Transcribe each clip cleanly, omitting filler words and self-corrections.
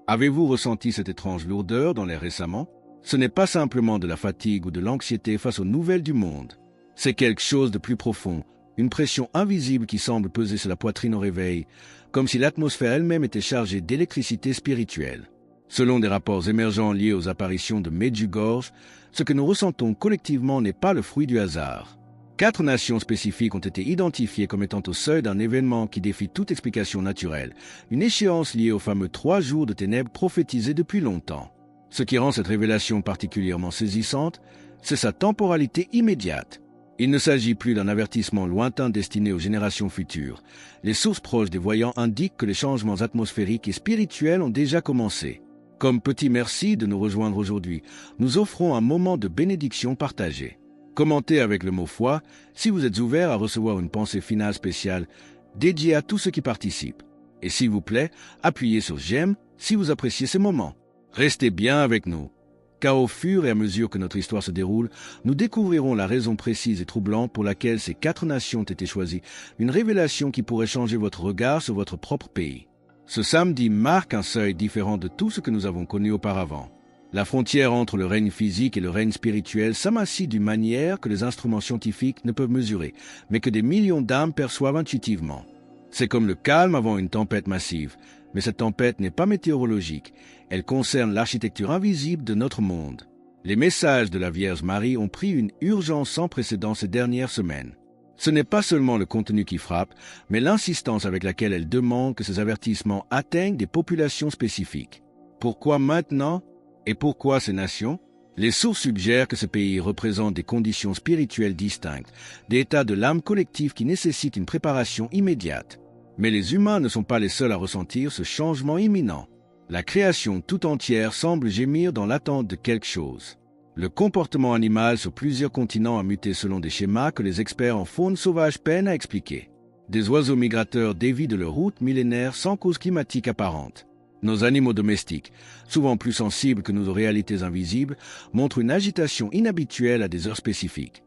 Avez-vous ressenti cette étrange lourdeur dans l'air récemment? Ce n'est pas simplement de la fatigue ou de l'anxiété face aux nouvelles du monde. C'est quelque chose de plus profond, une pression invisible qui semble peser sur la poitrine au réveil, comme si l'atmosphère elle-même était chargée d'électricité spirituelle. Selon des rapports émergents liés aux apparitions de Medjugorje, ce que nous ressentons collectivement n'est pas le fruit du hasard. 4 nations spécifiques ont été identifiées comme étant au seuil d'un événement qui défie toute explication naturelle, une échéance liée aux fameux 3 jours de ténèbres prophétisés depuis longtemps. Ce qui rend cette révélation particulièrement saisissante, c'est sa temporalité immédiate. Il ne s'agit plus d'un avertissement lointain destiné aux générations futures. Les sources proches des voyants indiquent que les changements atmosphériques et spirituels ont déjà commencé. Comme petit merci de nous rejoindre aujourd'hui, nous offrons un moment de bénédiction partagée. Commentez avec le mot foi si vous êtes ouvert à recevoir une pensée finale spéciale dédiée à tous ceux qui participent. Et s'il vous plaît, appuyez sur j'aime si vous appréciez ces moments. Restez bien avec nous, car au fur et à mesure que notre histoire se déroule, nous découvrirons la raison précise et troublante pour laquelle ces 4 nations ont été choisies, une révélation qui pourrait changer votre regard sur votre propre pays. Ce samedi marque un seuil différent de tout ce que nous avons connu auparavant. La frontière entre le règne physique et le règne spirituel s'amincit d'une manière que les instruments scientifiques ne peuvent mesurer, mais que des millions d'âmes perçoivent intuitivement. C'est comme le calme avant une tempête massive, mais cette tempête n'est pas météorologique, elle concerne l'architecture invisible de notre monde. Les messages de la Vierge Marie ont pris une urgence sans précédent ces dernières semaines. Ce n'est pas seulement le contenu qui frappe, mais l'insistance avec laquelle elle demande que ces avertissements atteignent des populations spécifiques. Pourquoi maintenant? Et pourquoi ces nations? Les sources suggèrent que ce pays représente des conditions spirituelles distinctes, des états de l'âme collective qui nécessitent une préparation immédiate. Mais les humains ne sont pas les seuls à ressentir ce changement imminent. La création tout entière semble gémir dans l'attente de quelque chose. Le comportement animal sur plusieurs continents a muté selon des schémas que les experts en faune sauvage peinent à expliquer. Des oiseaux migrateurs dévient de leur route millénaire sans cause climatique apparente. Nos animaux domestiques, souvent plus sensibles que nos réalités invisibles, montrent une agitation inhabituelle à des heures spécifiques,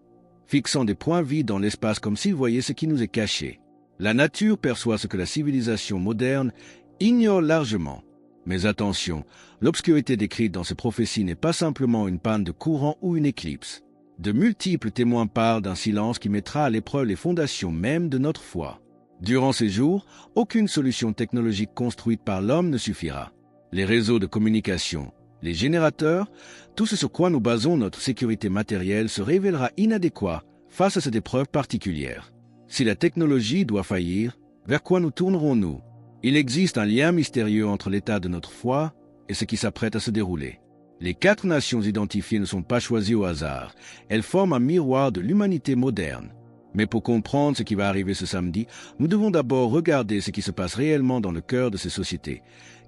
fixant des points vides dans l'espace comme s'ils voyaient ce qui nous est caché. La nature perçoit ce que la civilisation moderne ignore largement. Mais attention, l'obscurité décrite dans ces prophéties n'est pas simplement une panne de courant ou une éclipse. De multiples témoins parlent d'un silence qui mettra à l'épreuve les fondations mêmes de notre foi. Durant ces jours, aucune solution technologique construite par l'homme ne suffira. Les réseaux de communication, les générateurs, tout ce sur quoi nous basons notre sécurité matérielle se révélera inadéquat face à cette épreuve particulière. Si la technologie doit faillir, vers quoi nous tournerons-nous? Il existe un lien mystérieux entre l'état de notre foi et ce qui s'apprête à se dérouler. Les 4 nations identifiées ne sont pas choisies au hasard. Elles forment un miroir de l'humanité moderne. Mais pour comprendre ce qui va arriver ce samedi, nous devons d'abord regarder ce qui se passe réellement dans le cœur de ces sociétés,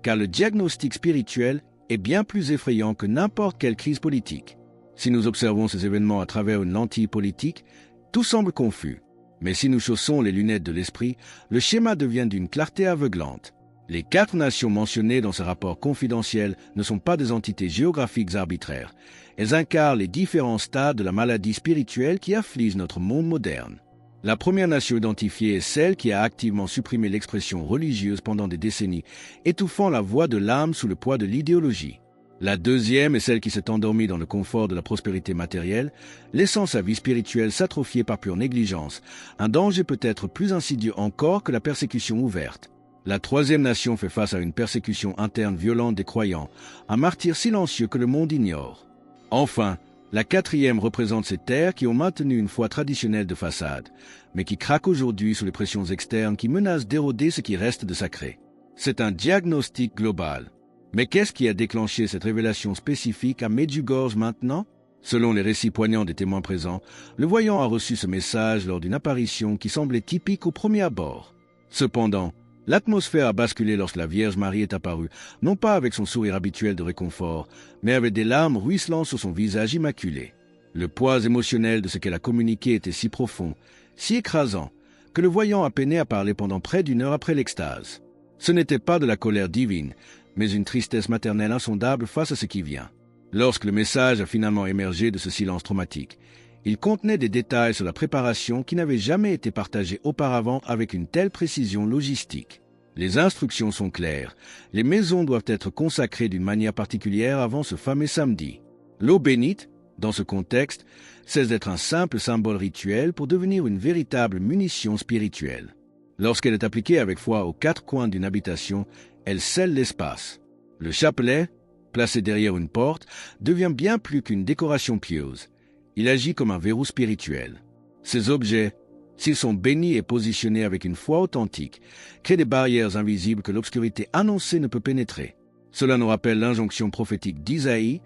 car le diagnostic spirituel est bien plus effrayant que n'importe quelle crise politique. Si nous observons ces événements à travers une lentille politique, tout semble confus. Mais si nous chaussons les lunettes de l'esprit, le schéma devient d'une clarté aveuglante. Les 4 nations mentionnées dans ce rapport confidentiel ne sont pas des entités géographiques arbitraires. Elles incarnent les différents stades de la maladie spirituelle qui afflige notre monde moderne. La première nation identifiée est celle qui a activement supprimé l'expression religieuse pendant des décennies, étouffant la voix de l'âme sous le poids de l'idéologie. La deuxième est celle qui s'est endormie dans le confort de la prospérité matérielle, laissant sa vie spirituelle s'atrophier par pure négligence, un danger peut-être plus insidieux encore que la persécution ouverte. La troisième nation fait face à une persécution interne violente des croyants, un martyre silencieux que le monde ignore. Enfin, la quatrième représente ces terres qui ont maintenu une foi traditionnelle de façade, mais qui craquent aujourd'hui sous les pressions externes qui menacent d'éroder ce qui reste de sacré. C'est un diagnostic global. Mais qu'est-ce qui a déclenché cette révélation spécifique à Medjugorje maintenant? Selon les récits poignants des témoins présents, le voyant a reçu ce message lors d'une apparition qui semblait typique au premier abord. Cependant, l'atmosphère a basculé lorsque la Vierge Marie est apparue, non pas avec son sourire habituel de réconfort, mais avec des larmes ruisselant sur son visage immaculé. Le poids émotionnel de ce qu'elle a communiqué était si profond, si écrasant, que le voyant a peiné à parler pendant près d'1 heure après l'extase. Ce n'était pas de la colère divine, mais une tristesse maternelle insondable face à ce qui vient. Lorsque le message a finalement émergé de ce silence traumatique, il contenait des détails sur la préparation qui n'avaient jamais été partagés auparavant avec une telle précision logistique. Les instructions sont claires. Les maisons doivent être consacrées d'une manière particulière avant ce fameux samedi. L'eau bénite, dans ce contexte, cesse d'être un simple symbole rituel pour devenir une véritable munition spirituelle. Lorsqu'elle est appliquée avec foi aux quatre coins d'une habitation, elle scelle l'espace. Le chapelet, placé derrière une porte, devient bien plus qu'une décoration pieuse. Il agit comme un verrou spirituel. Ces objets, s'ils sont bénis et positionnés avec une foi authentique, créent des barrières invisibles que l'obscurité annoncée ne peut pénétrer. Cela nous rappelle l'injonction prophétique d'Isaïe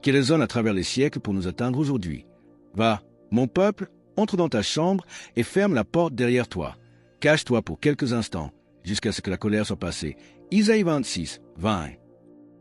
qui résonne à travers les siècles pour nous atteindre aujourd'hui. « Va, mon peuple, entre dans ta chambre et ferme la porte derrière toi. Cache-toi pour quelques instants, jusqu'à ce que la colère soit passée. » Isaïe 26, 20.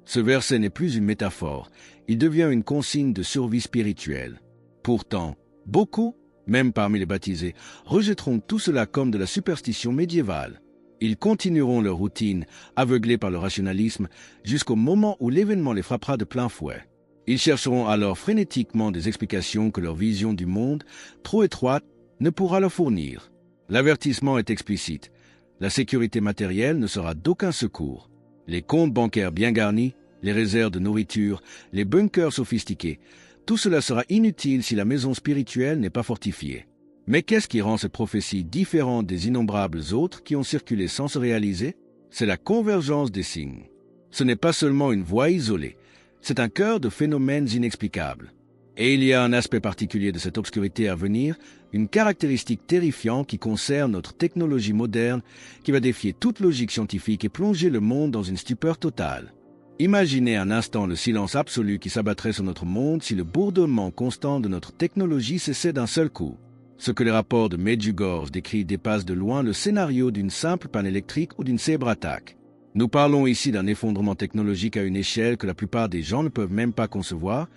Ce verset n'est plus une métaphore, il devient une consigne de survie spirituelle. Pourtant, beaucoup, même parmi les baptisés, rejetteront tout cela comme de la superstition médiévale. Ils continueront leur routine, aveuglés par le rationalisme, jusqu'au moment où l'événement les frappera de plein fouet. Ils chercheront alors frénétiquement des explications que leur vision du monde, trop étroite, ne pourra leur fournir. L'avertissement est explicite. La sécurité matérielle ne sera d'aucun secours. Les comptes bancaires bien garnis, les réserves de nourriture, les bunkers sophistiqués, tout cela sera inutile si la maison spirituelle n'est pas fortifiée. Mais qu'est-ce qui rend cette prophétie différente des innombrables autres qui ont circulé sans se réaliser? C'est la convergence des signes. Ce n'est pas seulement une voie isolée, c'est un cœur de phénomènes inexplicables. Et il y a un aspect particulier de cette obscurité à venir, une caractéristique terrifiante qui concerne notre technologie moderne, qui va défier toute logique scientifique et plonger le monde dans une stupeur totale. Imaginez un instant le silence absolu qui s'abattrait sur notre monde si le bourdonnement constant de notre technologie cessait d'un seul coup. Ce que les rapports de Medjugorje décrivent dépasse de loin le scénario d'une simple panne électrique ou d'une cyberattaque. Nous parlons ici d'un effondrement technologique à une échelle que la plupart des gens ne peuvent même pas concevoir,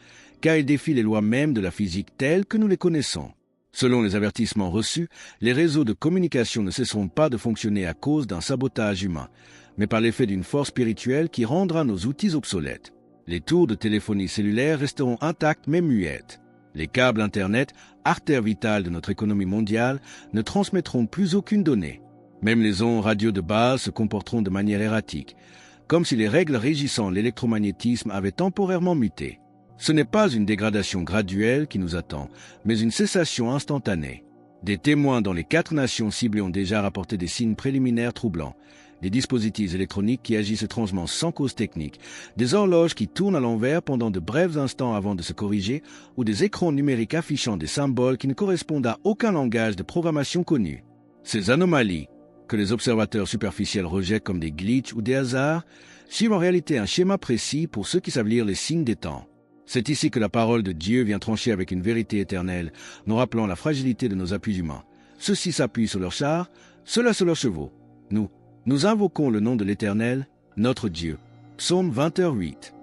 car il défie les lois mêmes de la physique telles que nous les connaissons. Selon les avertissements reçus, les réseaux de communication ne cesseront pas de fonctionner à cause d'un sabotage humain, mais par l'effet d'une force spirituelle qui rendra nos outils obsolètes. Les tours de téléphonie cellulaire resteront intactes mais muettes. Les câbles Internet, artère vitale de notre économie mondiale, ne transmettront plus aucune donnée. Même les ondes radio de base se comporteront de manière erratique, comme si les règles régissant l'électromagnétisme avaient temporairement muté. Ce n'est pas une dégradation graduelle qui nous attend, mais une cessation instantanée. Des témoins dans les 4 nations ciblées ont déjà rapporté des signes préliminaires troublants. Des dispositifs électroniques qui agissent étrangement sans cause technique, des horloges qui tournent à l'envers pendant de brefs instants avant de se corriger, ou des écrans numériques affichant des symboles qui ne correspondent à aucun langage de programmation connu. Ces anomalies, que les observateurs superficiels rejettent comme des glitches ou des hasards, suivent en réalité un schéma précis pour ceux qui savent lire les signes des temps. C'est ici que la parole de Dieu vient trancher avec une vérité éternelle, nous rappelant la fragilité de nos appuis humains. Ceux-ci s'appuient sur leurs chars, ceux-là sur leurs chevaux. Nous invoquons le nom de l'Éternel, notre Dieu. Psaume 21:8.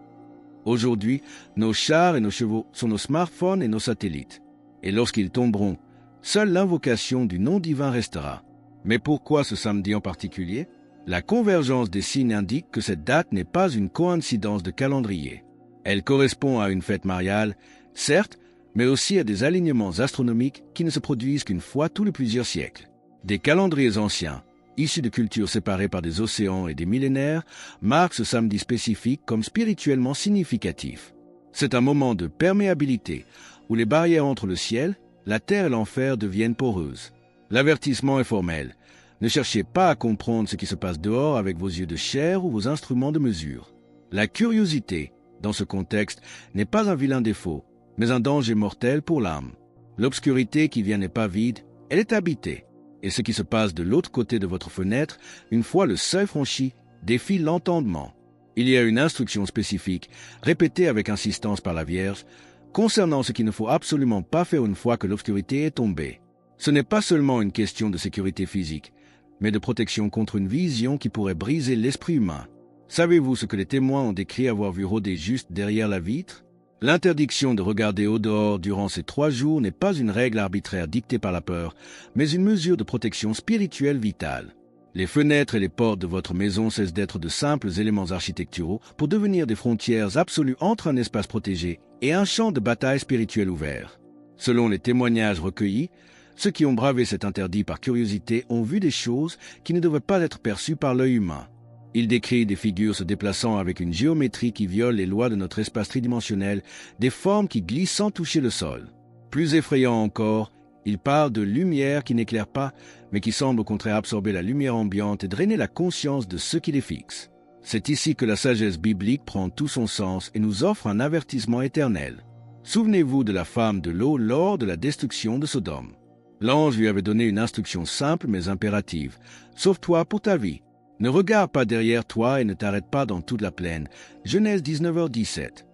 Aujourd'hui, nos chars et nos chevaux sont nos smartphones et nos satellites. Et lorsqu'ils tomberont, seule l'invocation du nom divin restera. Mais pourquoi ce samedi en particulier? La convergence des signes indique que cette date n'est pas une coïncidence de calendrier. Elle correspond à une fête mariale, certes, mais aussi à des alignements astronomiques qui ne se produisent qu'une fois tous les plusieurs siècles. Des calendriers anciens, issus de cultures séparées par des océans et des millénaires, marquent ce samedi spécifique comme spirituellement significatif. C'est un moment de perméabilité, où les barrières entre le ciel, la terre et l'enfer deviennent poreuses. L'avertissement est formel. Ne cherchez pas à comprendre ce qui se passe dehors avec vos yeux de chair ou vos instruments de mesure. La curiosité, dans ce contexte, n'est pas un vilain défaut, mais un danger mortel pour l'âme. L'obscurité qui vient n'est pas vide, elle est habitée. Et ce qui se passe de l'autre côté de votre fenêtre, une fois le seuil franchi, défie l'entendement. Il y a une instruction spécifique, répétée avec insistance par la Vierge, concernant ce qu'il ne faut absolument pas faire une fois que l'obscurité est tombée. Ce n'est pas seulement une question de sécurité physique, mais de protection contre une vision qui pourrait briser l'esprit humain. Savez-vous ce que les témoins ont décrit avoir vu rôder juste derrière la vitre? L'interdiction de regarder au dehors durant ces 3 jours n'est pas une règle arbitraire dictée par la peur, mais une mesure de protection spirituelle vitale. Les fenêtres et les portes de votre maison cessent d'être de simples éléments architecturaux pour devenir des frontières absolues entre un espace protégé et un champ de bataille spirituel ouvert. Selon les témoignages recueillis, Ceux qui ont bravé cet interdit par curiosité ont vu des choses qui ne devaient pas être perçues par l'œil humain. Il décrit des figures se déplaçant avec une géométrie qui viole les lois de notre espace tridimensionnel, des formes qui glissent sans toucher le sol. Plus effrayant encore, il parle de lumière qui n'éclaire pas, mais qui semble au contraire absorber la lumière ambiante et drainer la conscience de ceux qui les fixent. C'est ici que la sagesse biblique prend tout son sens et nous offre un avertissement éternel. Souvenez-vous de la femme de l'eau lors de la destruction de Sodome. L'ange lui avait donné une instruction simple mais impérative. « Sauve-toi pour ta vie. Ne regarde pas derrière toi et ne t'arrête pas dans toute la plaine. » Genèse 19h17.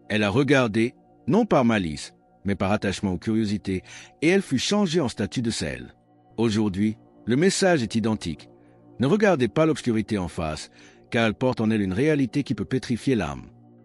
Elle a regardé, non par malice, mais par attachement ou curiosité, et elle fut changée en statue de sel. Aujourd'hui, le message est identique. Ne regardez pas l'obscurité en face, car elle porte en elle une réalité qui peut pétrifier l'âme.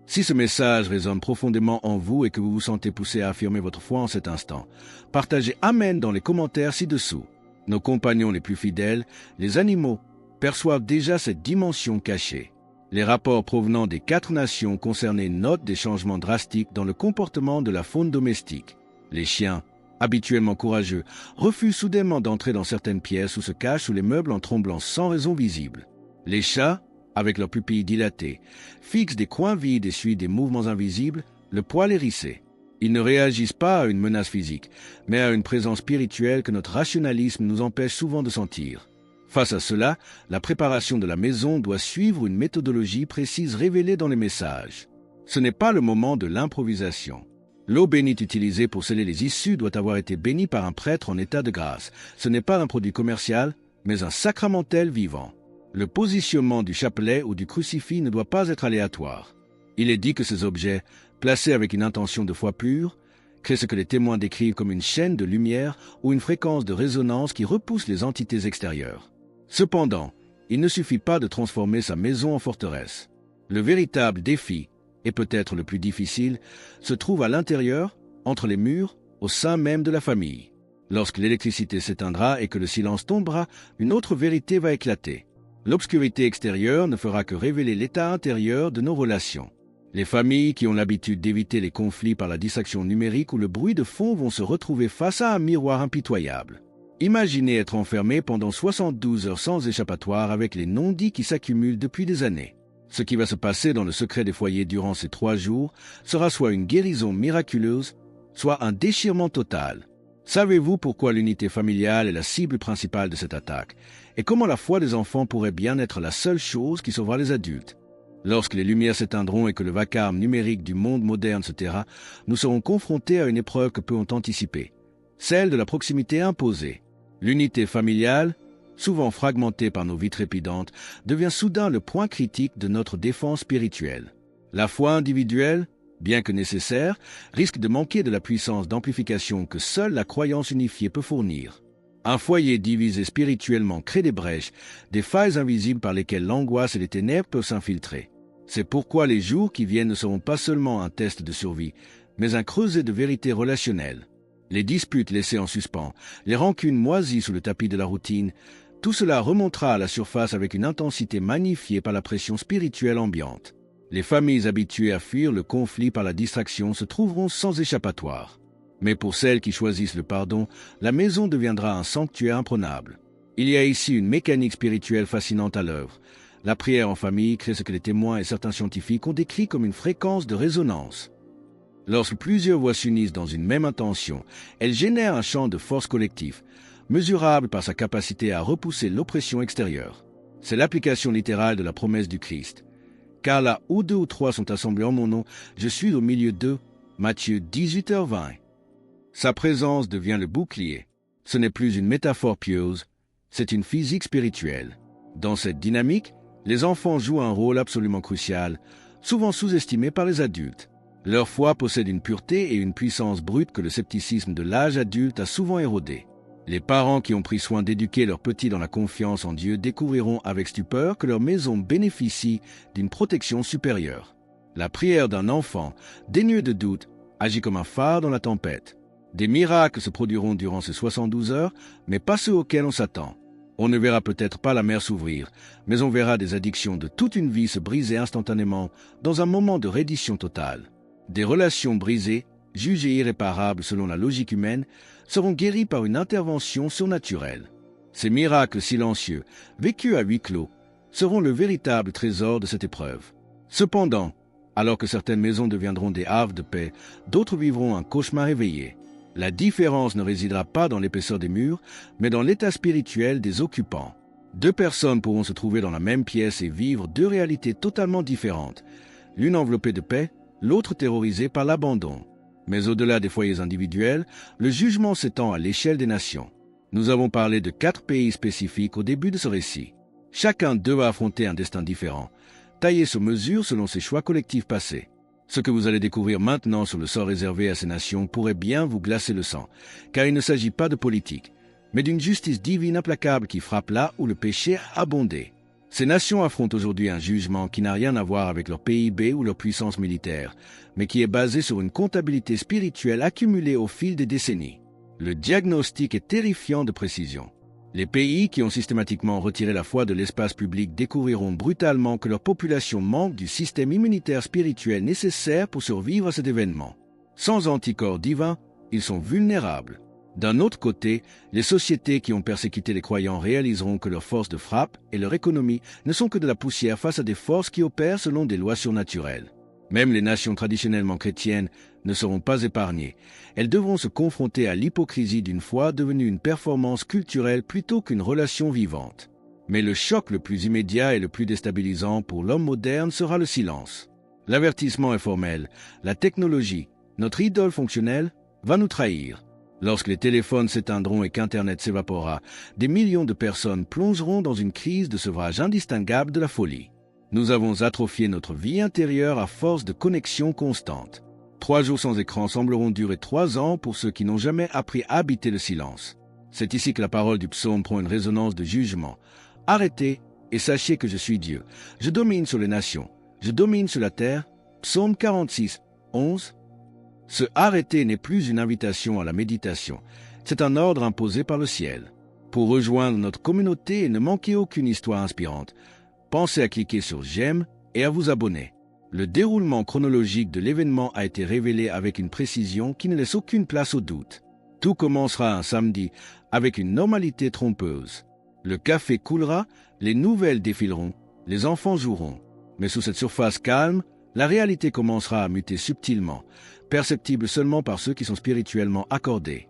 Si ce message résonne profondément en vous et que vous vous sentez poussé à affirmer votre foi en cet instant, partagez Amen dans les commentaires ci-dessous. Nos compagnons les plus fidèles, les animaux, perçoivent déjà cette dimension cachée. Les rapports provenant des 4 nations concernées notent des changements drastiques dans le comportement de la faune domestique. Les chiens, habituellement courageux, refusent soudainement d'entrer dans certaines pièces ou se cachent sous les meubles en tremblant sans raison visible. Les chats, avec leurs pupilles dilatées, fixent des coins vides et suivent des mouvements invisibles, le poil hérissé. Ils ne réagissent pas à une menace physique, mais à une présence spirituelle que notre rationalisme nous empêche souvent de sentir. Face à cela, la préparation de la maison doit suivre une méthodologie précise révélée dans les messages. Ce n'est pas le moment de l'improvisation. L'eau bénite utilisée pour sceller les issues doit avoir été bénie par un prêtre en état de grâce. Ce n'est pas un produit commercial, mais un sacramentel vivant. Le positionnement du chapelet ou du crucifix ne doit pas être aléatoire. Il est dit que ces objets, placés avec une intention de foi pure, créent ce que les témoins décrivent comme une chaîne de lumière ou une fréquence de résonance qui repousse les entités extérieures. Cependant, il ne suffit pas de transformer sa maison en forteresse. Le véritable défi, et peut-être le plus difficile, se trouve à l'intérieur, entre les murs, au sein même de la famille. Lorsque l'électricité s'éteindra et que le silence tombera, une autre vérité va éclater. L'obscurité extérieure ne fera que révéler l'état intérieur de nos relations. Les familles qui ont l'habitude d'éviter les conflits par la distraction numérique ou le bruit de fond vont se retrouver face à un miroir impitoyable. Imaginez être enfermé pendant 72 heures sans échappatoire avec les non-dits qui s'accumulent depuis des années. Ce qui va se passer dans le secret des foyers durant ces 3 jours sera soit une guérison miraculeuse, soit un déchirement total. Savez-vous pourquoi l'unité familiale est la cible principale de cette attaque et comment la foi des enfants pourrait bien être la seule chose qui sauvera les adultes? Lorsque les lumières s'éteindront et que le vacarme numérique du monde moderne se taira, nous serons confrontés à une épreuve que peu ont anticipée, celle de la proximité imposée. L'unité familiale, souvent fragmentée par nos vies trépidantes, devient soudain le point critique de notre défense spirituelle. La foi individuelle, bien que nécessaire, risque de manquer de la puissance d'amplification que seule la croyance unifiée peut fournir. Un foyer divisé spirituellement crée des brèches, des failles invisibles par lesquelles l'angoisse et les ténèbres peuvent s'infiltrer. C'est pourquoi les jours qui viennent ne seront pas seulement un test de survie, mais un creuset de vérité relationnelle. Les disputes laissées en suspens, les rancunes moisies sous le tapis de la routine, tout cela remontera à la surface avec une intensité magnifiée par la pression spirituelle ambiante. Les familles habituées à fuir le conflit par la distraction se trouveront sans échappatoire. Mais pour celles qui choisissent le pardon, la maison deviendra un sanctuaire imprenable. Il y a ici une mécanique spirituelle fascinante à l'œuvre. La prière en famille crée ce que les témoins et certains scientifiques ont décrit comme une fréquence de résonance. Lorsque plusieurs voix s'unissent dans une même intention, elle génère un champ de force collectif, mesurable par sa capacité à repousser l'oppression extérieure. C'est l'application littérale de la promesse du Christ. Car là où 2 ou 3 sont assemblés en mon nom, je suis au milieu d'eux. Matthieu 18h20. Sa présence devient le bouclier. Ce n'est plus une métaphore pieuse, c'est une physique spirituelle. Dans cette dynamique, les enfants jouent un rôle absolument crucial, souvent sous-estimé par les adultes. Leur foi possède une pureté et une puissance brute que le scepticisme de l'âge adulte a souvent érodé. Les parents qui ont pris soin d'éduquer leurs petits dans la confiance en Dieu découvriront avec stupeur que leur maison bénéficie d'une protection supérieure. La prière d'un enfant, dénuée de doute, agit comme un phare dans la tempête. Des miracles se produiront durant ces 72 heures, mais pas ceux auxquels on s'attend. On ne verra peut-être pas la mer s'ouvrir, mais on verra des addictions de toute une vie se briser instantanément dans un moment de reddition totale. Des relations brisées, jugés irréparables selon la logique humaine, seront guéris par une intervention surnaturelle. Ces miracles silencieux, vécus à huis clos, seront le véritable trésor de cette épreuve. Cependant, alors que certaines maisons deviendront des havres de paix, d'autres vivront un cauchemar éveillé. La différence ne résidera pas dans l'épaisseur des murs, mais dans l'état spirituel des occupants. Deux personnes pourront se trouver dans la même pièce et vivre deux réalités totalement différentes, l'une enveloppée de paix, l'autre terrorisée par l'abandon. Mais au-delà des foyers individuels, le jugement s'étend à l'échelle des nations. Nous avons parlé de 4 pays spécifiques au début de ce récit. Chacun d'eux va affronter un destin différent, taillé sur mesure selon ses choix collectifs passés. Ce que vous allez découvrir maintenant sur le sort réservé à ces nations pourrait bien vous glacer le sang, car il ne s'agit pas de politique, mais d'une justice divine implacable qui frappe là où le péché a abondé. Ces nations affrontent aujourd'hui un jugement qui n'a rien à voir avec leur PIB ou leur puissance militaire, mais qui est basé sur une comptabilité spirituelle accumulée au fil des décennies. Le diagnostic est terrifiant de précision. Les pays qui ont systématiquement retiré la foi de l'espace public découvriront brutalement que leur population manque du système immunitaire spirituel nécessaire pour survivre à cet événement. Sans anticorps divins, ils sont vulnérables. D'un autre côté, les sociétés qui ont persécuté les croyants réaliseront que leurs forces de frappe et leur économie ne sont que de la poussière face à des forces qui opèrent selon des lois surnaturelles. Même les nations traditionnellement chrétiennes ne seront pas épargnées. Elles devront se confronter à l'hypocrisie d'une foi devenue une performance culturelle plutôt qu'une relation vivante. Mais le choc le plus immédiat et le plus déstabilisant pour l'homme moderne sera le silence. L'avertissement est formel. La technologie, notre idole fonctionnelle, va nous trahir. Lorsque les téléphones s'éteindront et qu'Internet s'évaporera, des millions de personnes plongeront dans une crise de sevrage indistinguable de la folie. Nous avons atrophié notre vie intérieure à force de connexion constante. 3 jours sans écran sembleront durer 3 ans pour ceux qui n'ont jamais appris à habiter le silence. C'est ici que la parole du psaume prend une résonance de jugement. Arrêtez et sachez que je suis Dieu. Je domine sur les nations. Je domine sur la terre. Psaume 46, 11. Ce arrêter n'est plus une invitation à la méditation. C'est un ordre imposé par le ciel. Pour rejoindre notre communauté et ne manquer aucune histoire inspirante, pensez à cliquer sur j'aime et à vous abonner. Le déroulement chronologique de l'événement a été révélé avec une précision qui ne laisse aucune place au doute. Tout commencera un samedi avec une normalité trompeuse. Le café coulera, les nouvelles défileront, les enfants joueront. Mais sous cette surface calme, la réalité commencera à muter subtilement, perceptible seulement par ceux qui sont spirituellement accordés.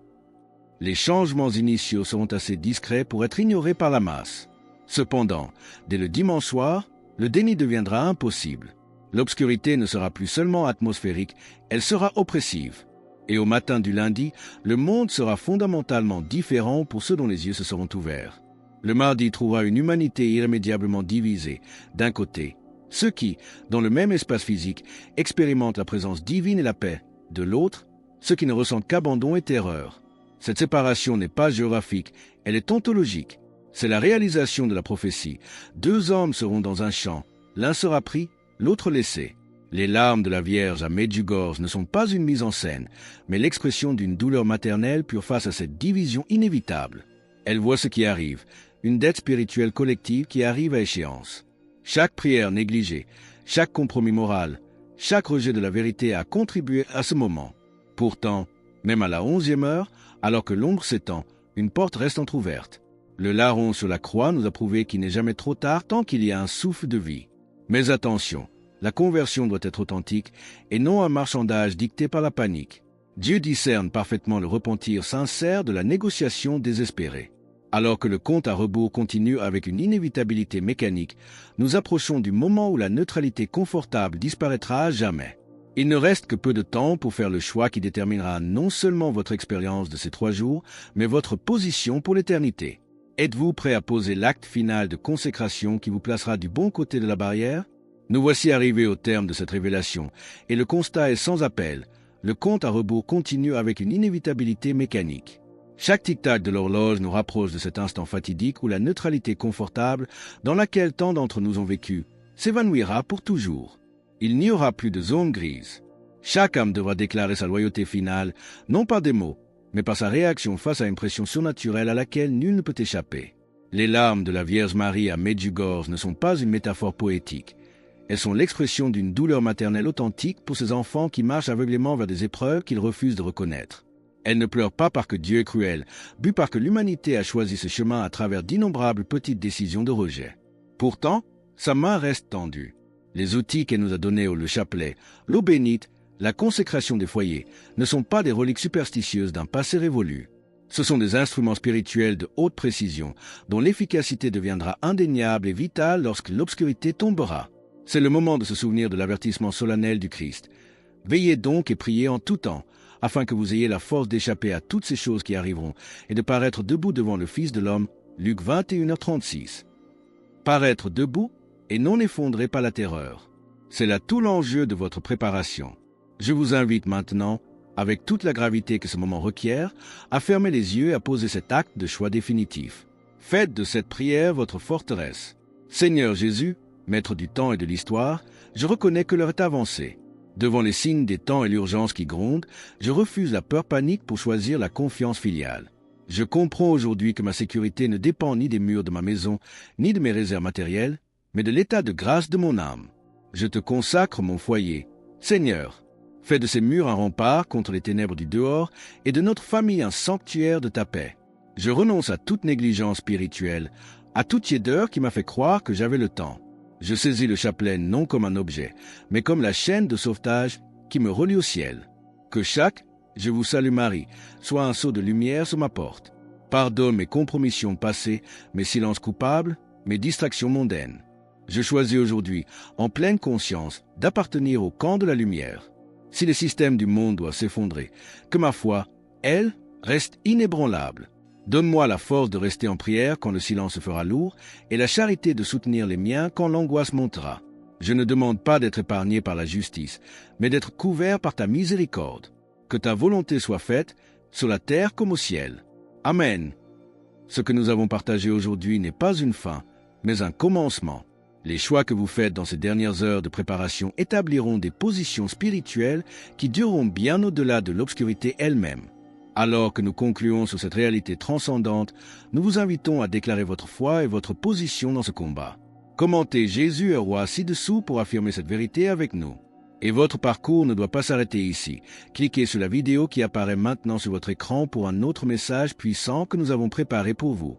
Les changements initiaux seront assez discrets pour être ignorés par la masse. Cependant, dès le dimanche soir, le déni deviendra impossible. L'obscurité ne sera plus seulement atmosphérique, elle sera oppressive. Et au matin du lundi, le monde sera fondamentalement différent pour ceux dont les yeux se seront ouverts. Le mardi trouvera une humanité irrémédiablement divisée. D'un côté, ceux qui, dans le même espace physique, expérimentent la présence divine et la paix. De l'autre, ceux qui ne ressentent qu'abandon et terreur. Cette séparation n'est pas géographique, elle est ontologique. C'est la réalisation de la prophétie. 2 hommes seront dans un champ, l'un sera pris, l'autre laissé. Les larmes de la Vierge à Medjugorje ne sont pas une mise en scène, mais l'expression d'une douleur maternelle pure face à cette division inévitable. Elle voit ce qui arrive, une dette spirituelle collective qui arrive à échéance. Chaque prière négligée, chaque compromis moral, chaque rejet de la vérité a contribué à ce moment. Pourtant, même à la 11e heure, alors que l'ombre s'étend, une porte reste entr'ouverte. Le larron sur la croix nous a prouvé qu'il n'est jamais trop tard tant qu'il y a un souffle de vie. Mais attention, la conversion doit être authentique et non un marchandage dicté par la panique. Dieu discerne parfaitement le repentir sincère de la négociation désespérée. Alors que le compte à rebours continue avec une inévitabilité mécanique, nous approchons du moment où la neutralité confortable disparaîtra à jamais. Il ne reste que peu de temps pour faire le choix qui déterminera non seulement votre expérience de ces 3 jours, mais votre position pour l'éternité. Êtes-vous prêt à poser l'acte final de consécration qui vous placera du bon côté de la barrière? Nous voici arrivés au terme de cette révélation, et le constat est sans appel. Le compte à rebours continue avec une inévitabilité mécanique. Chaque tic-tac de l'horloge nous rapproche de cet instant fatidique où la neutralité confortable, dans laquelle tant d'entre nous ont vécu, s'évanouira pour toujours. Il n'y aura plus de zone grise. Chaque âme devra déclarer sa loyauté finale, non par des mots, mais par sa réaction face à une pression surnaturelle à laquelle nul ne peut échapper. Les larmes de la Vierge Marie à Medjugorje ne sont pas une métaphore poétique. Elles sont l'expression d'une douleur maternelle authentique pour ces enfants qui marchent aveuglément vers des épreuves qu'ils refusent de reconnaître. Elles ne pleurent pas parce que Dieu est cruel, but parce que l'humanité a choisi ce chemin à travers d'innombrables petites décisions de rejet. Pourtant, sa main reste tendue. Les outils qu'elle nous a donnés, le chapelet, l'eau bénite, la consécration des foyers, ne sont pas des reliques superstitieuses d'un passé révolu. Ce sont des instruments spirituels de haute précision, dont l'efficacité deviendra indéniable et vitale lorsque l'obscurité tombera. C'est le moment de se souvenir de l'avertissement solennel du Christ. Veillez donc et priez en tout temps, afin que vous ayez la force d'échapper à toutes ces choses qui arriveront et de paraître debout devant le Fils de l'homme. Luc 21h36. Paraître debout et non effondré par la terreur. C'est là tout l'enjeu de votre préparation. Je vous invite maintenant, avec toute la gravité que ce moment requiert, à fermer les yeux et à poser cet acte de choix définitif. Faites de cette prière votre forteresse. Seigneur Jésus, Maître du temps et de l'histoire, je reconnais que l'heure est avancée. Devant les signes des temps et l'urgence qui grondent, je refuse la peur panique pour choisir la confiance filiale. Je comprends aujourd'hui que ma sécurité ne dépend ni des murs de ma maison, ni de mes réserves matérielles, mais de l'état de grâce de mon âme. Je te consacre mon foyer. Seigneur, fais de ces murs un rempart contre les ténèbres du dehors et de notre famille un sanctuaire de ta paix. Je renonce à toute négligence spirituelle, à toute tiédeur qui m'a fait croire que j'avais le temps. Je saisis le chapelet non comme un objet, mais comme la chaîne de sauvetage qui me relie au ciel. Que chaque, je vous salue Marie, soit un sceau de lumière sur ma porte. Pardonne mes compromissions passées, mes silences coupables, mes distractions mondaines. Je choisis aujourd'hui, en pleine conscience, d'appartenir au camp de la lumière. Si les systèmes du monde doivent s'effondrer, que ma foi, elle, reste inébranlable. Donne-moi la force de rester en prière quand le silence se fera lourd et la charité de soutenir les miens quand l'angoisse montera. Je ne demande pas d'être épargné par la justice, mais d'être couvert par ta miséricorde. Que ta volonté soit faite, sur la terre comme au ciel. Amen. Ce que nous avons partagé aujourd'hui n'est pas une fin, mais un commencement. Les choix que vous faites dans ces dernières heures de préparation établiront des positions spirituelles qui dureront bien au-delà de l'obscurité elle-même. Alors que nous concluons sur cette réalité transcendante, nous vous invitons à déclarer votre foi et votre position dans ce combat. Commentez Jésus est roi ci-dessous pour affirmer cette vérité avec nous. Et votre parcours ne doit pas s'arrêter ici. Cliquez sur la vidéo qui apparaît maintenant sur votre écran pour un autre message puissant que nous avons préparé pour vous.